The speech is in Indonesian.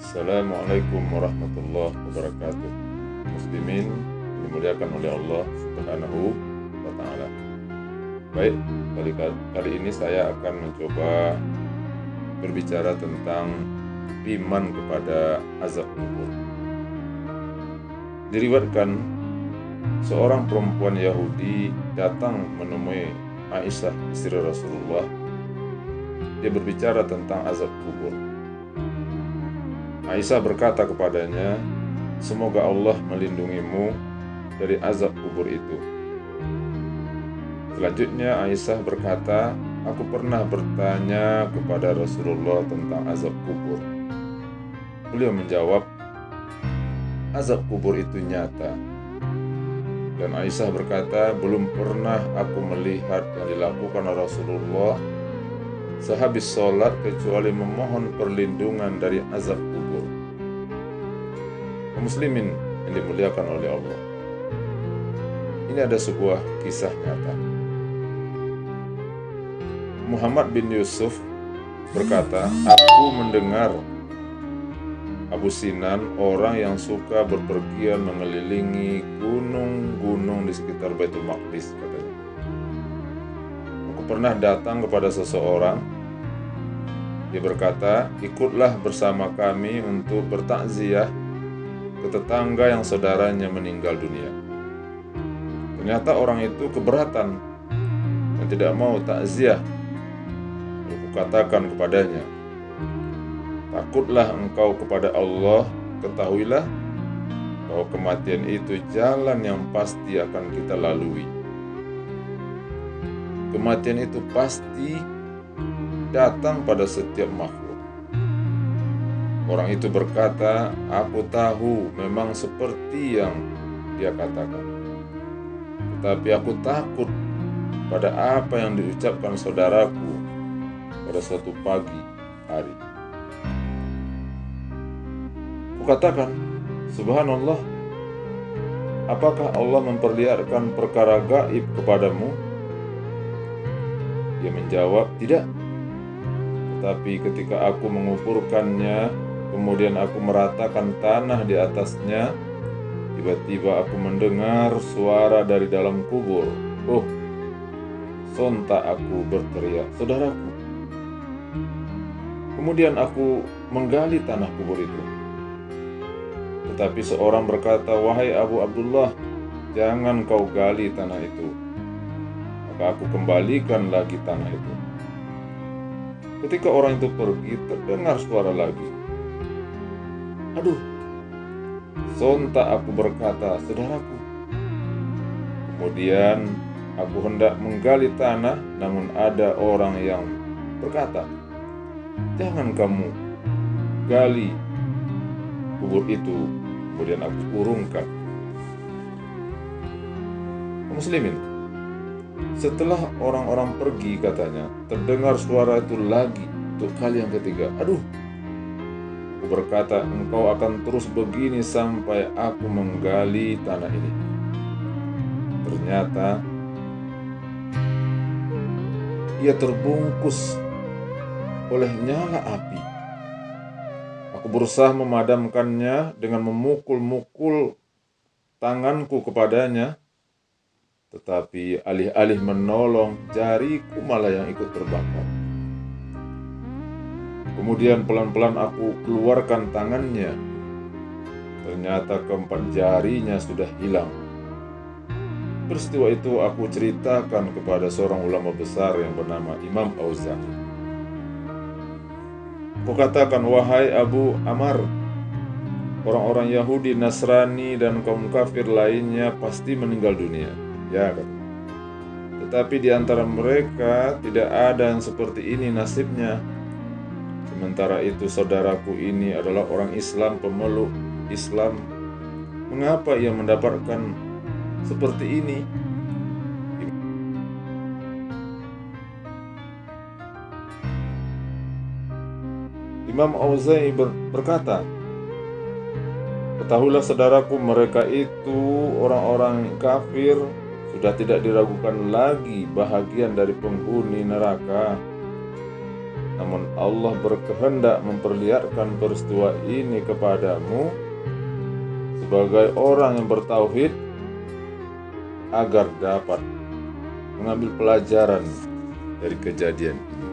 Assalamualaikum warahmatullahi wabarakatuh. Muslimin dimuliakan oleh Allah Subhanahu wa Ta'ala. Baik, kali ini saya akan mencoba berbicara tentang iman kepada azab kubur. Diriwayatkan seorang perempuan Yahudi datang menemui Aisyah, istri Rasulullah. Dia berbicara tentang azab kubur. Aisyah berkata kepadanya, "Semoga Allah melindungimu dari azab kubur itu." Selanjutnya Aisyah berkata, "Aku pernah bertanya kepada Rasulullah tentang azab kubur." Beliau menjawab, "Azab kubur itu nyata." Dan Aisyah berkata, "Belum pernah aku melihat yang dilakukan Rasulullah sehabis sholat kecuali memohon perlindungan dari azab kubur." Muslimin yang dimuliakan oleh Allah, ini ada sebuah kisah nyata. Muhammad bin Yusuf berkata, "Aku mendengar Abu Sinan, orang yang suka berpergian mengelilingi gunung-gunung di sekitar Baitul Maqdis," katanya. "Aku pernah datang kepada seseorang. Dia berkata, 'Ikutlah bersama kami untuk bertakziah ke tetangga yang saudaranya meninggal dunia.' Ternyata orang itu keberatan dan tidak mau takziah. Aku katakan kepadanya, 'Takutlah engkau kepada Allah, ketahuilah bahwa kematian itu jalan yang pasti akan kita lalui. Kematian itu pasti datang pada setiap makhluk.' Orang itu berkata, 'Aku tahu memang seperti yang dia katakan. Tetapi aku takut pada apa yang diucapkan saudaraku pada suatu pagi hari. Kukatakan, Subhanallah, apakah Allah memperlihatkan perkara gaib kepadamu?' Dia menjawab, 'Tidak. Tetapi ketika aku menguburkannya, kemudian aku meratakan tanah di atasnya, tiba-tiba aku mendengar suara dari dalam kubur. Oh, sontak aku berteriak, saudaraku. Kemudian aku menggali tanah kubur itu. Tetapi seorang berkata, 'Wahai Abu Abdullah, jangan kau gali tanah itu.' Maka aku kembalikan lagi tanah itu. Ketika orang itu pergi, terdengar suara lagi. Aduh, sontak aku berkata, saudaraku. Kemudian aku hendak menggali tanah, namun ada orang yang berkata, 'Jangan kamu gali kubur itu.' Kemudian aku urungkan." Muslimin, setelah orang-orang pergi, katanya, terdengar suara itu lagi untuk kali yang ketiga. Aduh, aku berkata, engkau akan terus begini sampai aku menggali tanah ini. Ternyata ia terbungkus oleh nyala api. Aku berusaha memadamkannya dengan memukul-mukul tanganku kepadanya, tetapi alih-alih menolong, jariku malah yang ikut terbakar. Kemudian pelan-pelan aku keluarkan tangannya. Ternyata keempat jarinya sudah hilang. Peristiwa itu aku ceritakan kepada seorang ulama besar yang bernama Imam Auza'i. Aku katakan, wahai Abu Amar, orang-orang Yahudi, Nasrani, dan kaum kafir lainnya pasti meninggal dunia. Ya, katanya. Tetapi di antara mereka tidak ada yang seperti ini nasibnya. Sementara itu saudaraku ini adalah orang Islam, pemeluk Islam. Mengapa ia mendapatkan seperti ini? Imam Auza'i berkata, ketahuilah saudaraku, mereka itu orang-orang kafir, sudah tidak diragukan lagi bahagian dari penghuni neraka. Namun Allah berkehendak memperlihatkan peristiwa ini kepadamu sebagai orang yang bertauhid agar dapat mengambil pelajaran dari kejadian ini.